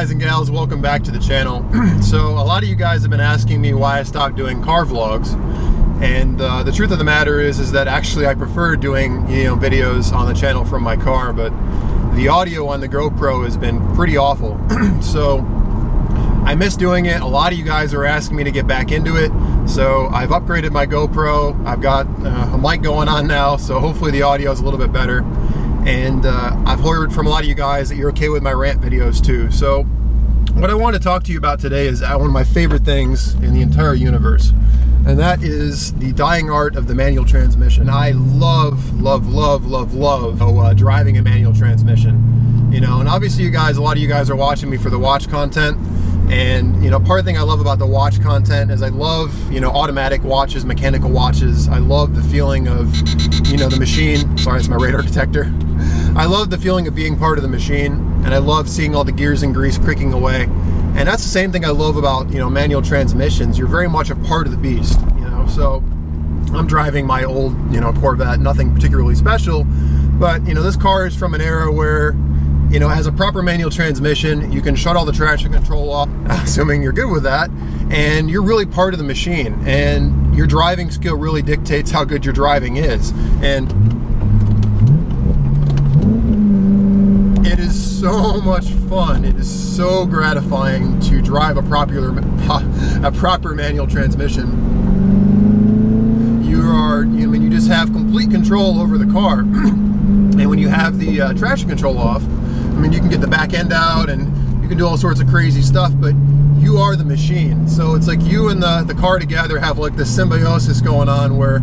guys and gals, welcome back to the channel. So a lot of you guys have been asking me why I stopped doing car vlogs, and the truth of the matter is that actually I prefer doing videos on the channel from my car, but the audio on the GoPro has been pretty awful. So I miss doing it. A lot of you guys are asking me to get back into it, so I've upgraded my GoPro. I've got a mic going on now, so hopefully the audio is a little bit better. And I've heard from a lot of you guys that you're okay with my rant videos too. So what I want to talk to you about today is one of my favorite things in the entire universe, and that is the dying art of the manual transmission. I love driving a manual transmission, and obviously a lot of you guys are watching me for the watch content. And part of the thing I love about the watch content is I love automatic watches, mechanical watches. I love the feeling of the machine. Sorry, it's my radar detector. I love the feeling of being part of the machine, and I love seeing all the gears and grease creaking away. And that's the same thing I love about manual transmissions. You're very much a part of the beast. So I'm driving my old Corvette, nothing particularly special, but this car is from an era where it has a proper manual transmission. You can shut all the traction control off, assuming you're good with that, and you're really part of the machine, and your driving skill really dictates how good your driving is. And it is so much fun. It is so gratifying to drive a proper manual transmission. You just have complete control over the car. And when you have the traction control off, you can get the back end out and you can do all sorts of crazy stuff, but you are the machine. So it's like you and the car together have like this symbiosis going on where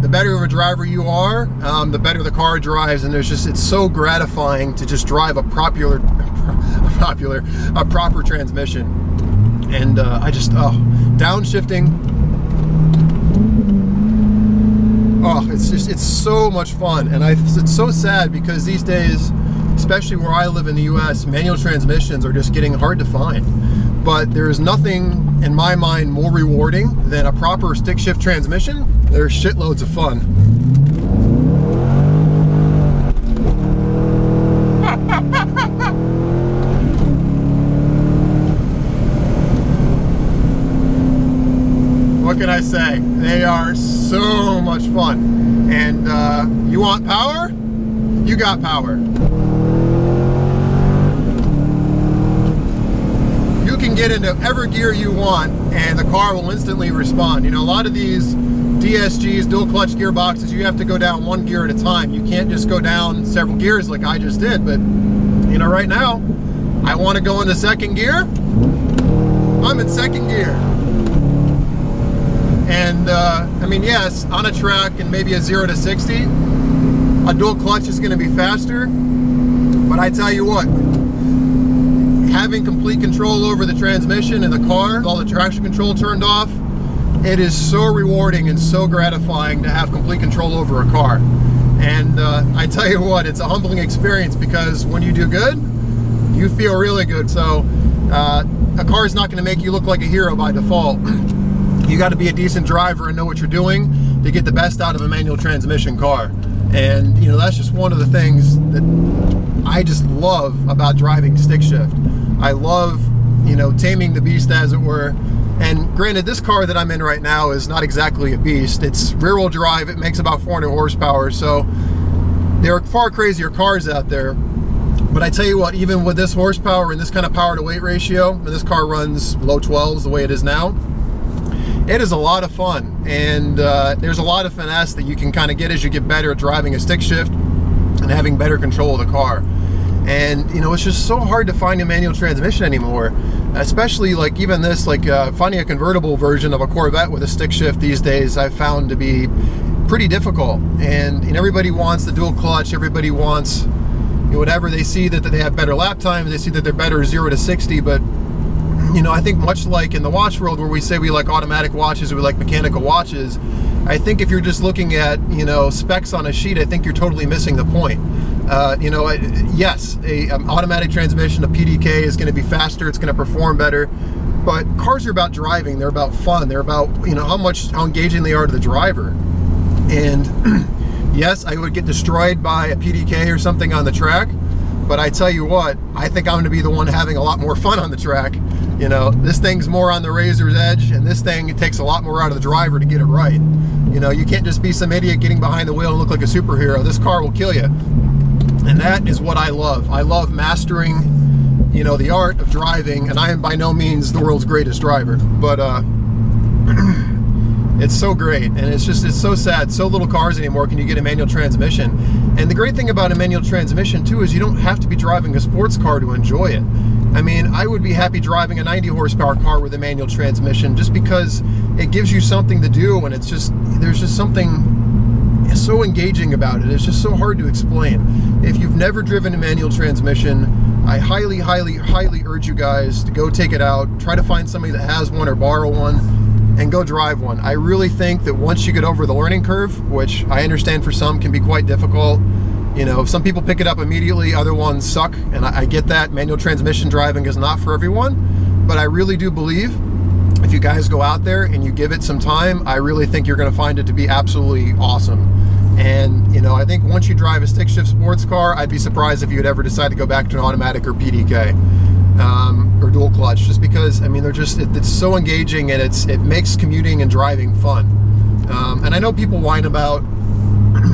the better of a driver you are, the better the car drives, and it's so gratifying to just drive a proper transmission. And downshifting, it's so much fun. And it's so sad because these days, especially where I live in the US, manual transmissions are just getting hard to find. But there's nothing in my mind more rewarding than a proper stick shift transmission. They're shitloads of fun. What can I say? They are so much fun. And you want power? You got power. You can get into every gear you want and the car will instantly respond. A lot of these DSGs, dual clutch gearboxes, you have to go down one gear at a time. You can't just go down several gears like I just did. But right now I want to go into second gear. I'm in second gear. And yes, on a track and maybe a 0 to 60, a dual clutch is going to be faster. But I tell you what, having complete control over the transmission in the car, all the traction control turned off, it is so rewarding and so gratifying to have complete control over a car. And I tell you what, it's a humbling experience because when you do good, you feel really good. So a car is not going to make you look like a hero by default. You got to be a decent driver and know what you're doing to get the best out of a manual transmission car. And that's just one of the things that I just love about driving stick shift. I love taming the beast, as it were. And granted, this car that I'm in right now is not exactly a beast. It's rear-wheel drive. It makes about 400 horsepower, so there are far crazier cars out there. But I tell you what, even with this horsepower and this kind of power to weight ratio, and this car runs low 12s the way it is now, it is a lot of fun. And there's a lot of finesse that you can kind of get as you get better at driving a stick shift and having better control of the car. And it's just so hard to find a manual transmission anymore, especially like even this, finding a convertible version of a Corvette with a stick shift these days I've found to be pretty difficult. And everybody wants the dual clutch, everybody wants whatever. They see that they have better lap time, they see that they're better 0 to 60, but I think much like in the watch world where we say we like automatic watches, we like mechanical watches, I think if you're just looking at specs on a sheet, I think you're totally missing the point. Yes, an automatic transmission, a PDK is going to be faster, it's going to perform better, but cars are about driving, they're about fun, they're about how engaging they are to the driver. And yes, I would get destroyed by a PDK or something on the track, but I tell you what, I think I'm going to be the one having a lot more fun on the track. You know, this thing's more on the razor's edge, and this thing, it takes a lot more out of the driver to get it right. You know, you can't just be some idiot getting behind the wheel and look like a superhero. This car will kill you. And that is what I love. I love mastering, you know, the art of driving, and I am by no means the world's greatest driver, but it's so great, and it's so sad. So little cars anymore can you get a manual transmission. And the great thing about a manual transmission too is you don't have to be driving a sports car to enjoy it. I mean, I would be happy driving a 90 horsepower car with a manual transmission just because it gives you something to do, and it's just, there's just something so engaging about it. It's just so hard to explain. If you've never driven a manual transmission, I highly, highly, highly urge you guys to go take it out, try to find somebody that has one or borrow one, and go drive one. I really think that once you get over the learning curve, which I understand for some can be quite difficult, you know, some people pick it up immediately, other ones suck, and I get that. Manual transmission driving is not for everyone, but I really do believe if you guys go out there and you give it some time, I really think you're going to find it to be absolutely awesome. And, you know, I think once you drive a stick shift sports car, I'd be surprised if you'd ever decide to go back to an automatic or PDK. Or dual clutch, just because, I mean, they're just, it's so engaging, and it makes commuting and driving fun. And I know people whine about,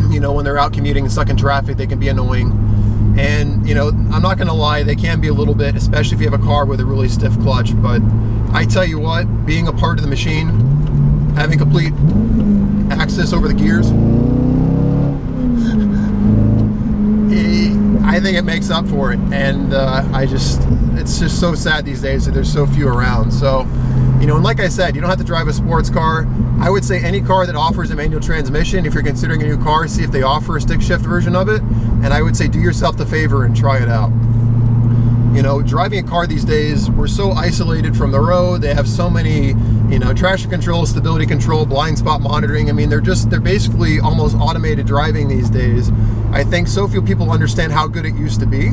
you know, when they're out commuting and stuck in traffic, they can be annoying. And, you know, I'm not gonna lie, they can be a little bit, especially if you have a car with a really stiff clutch. But I tell you what, being a part of the machine, having complete access over the gears, I think it makes up for it. And it's just so sad these days that there's so few around. So, you know, and like I said, you don't have to drive a sports car. I would say any car that offers a manual transmission, if you're considering a new car, see if they offer a stick shift version of it. And I would say do yourself the favor and try it out. You know, driving a car these days, we're so isolated from the road. They have so many, you know, traction control, stability control, blind spot monitoring. I mean, they're basically almost automated driving these days. I think so few people understand how good it used to be.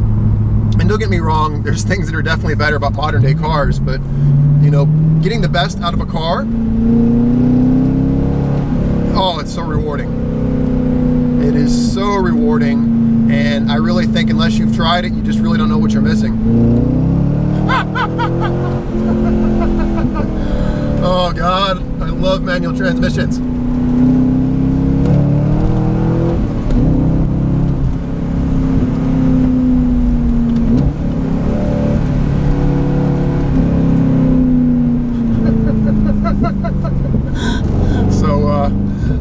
And don't get me wrong, there's things that are definitely better about modern day cars, but, you know, getting the best out of a car, oh, it's so rewarding. It is so rewarding. And I really think unless you've tried it, you just really don't know what you're missing. Oh God, I love manual transmissions.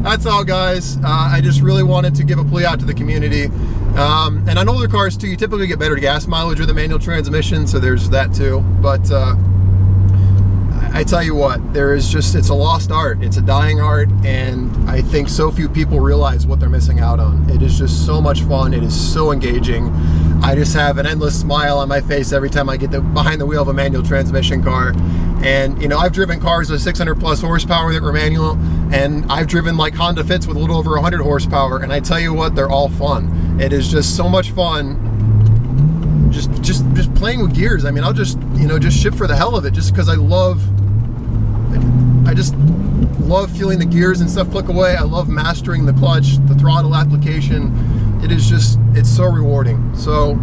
That's all, guys. I just really wanted to give a plea out to the community. And on older cars too, you typically get better gas mileage with a manual transmission, so there's that too. But I tell you what, it's a lost art. It's a dying art, and I think so few people realize what they're missing out on. It is just so much fun. It is so engaging. I just have an endless smile on my face every time I get behind the wheel of a manual transmission car. And, you know, I've driven cars with 600 plus horsepower that were manual, and I've driven like Honda Fits with a little over 100 horsepower, and I tell you what, they're all fun. It is just so much fun just playing with gears. I mean, I'll just, you know, just shift for the hell of it, just because I just love feeling the gears and stuff click away. I love mastering the clutch, the throttle application. It's so rewarding. So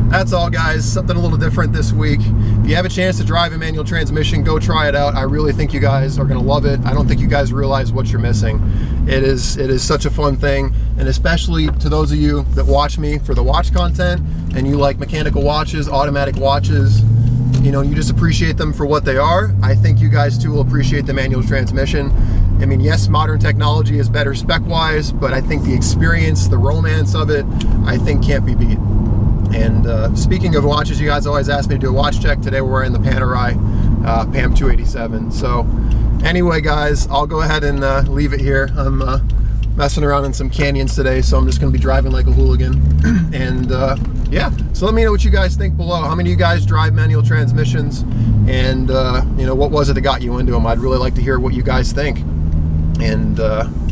that's all, guys. Something a little different this week. If you have a chance to drive a manual transmission, go try it out. I really think you guys are going to love it. I don't think you guys realize what you're missing. It is such a fun thing, and especially to those of you that watch me for the watch content and you like mechanical watches, automatic watches, you know, you just appreciate them for what they are. I think you guys too will appreciate the manual transmission. I mean, yes, modern technology is better spec-wise, but I think the experience, the romance of it, I think can't be beat. And speaking of watches, you guys always ask me to do a watch check. Today we're wearing the Panerai PAM 287. So anyway, guys, I'll go ahead and leave it here. I'm messing around in some canyons today, so I'm just going to be driving like a hooligan. And yeah, so let me know what you guys think below. How many of you guys drive manual transmissions? And you know, what was it that got you into them? I'd really like to hear what you guys think. And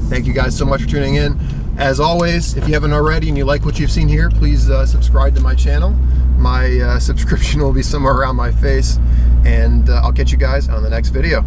thank you guys so much for tuning in. As always, if you haven't already and you like what you've seen here, please subscribe to my channel. My subscription will be somewhere around my face. And I'll catch you guys on the next video.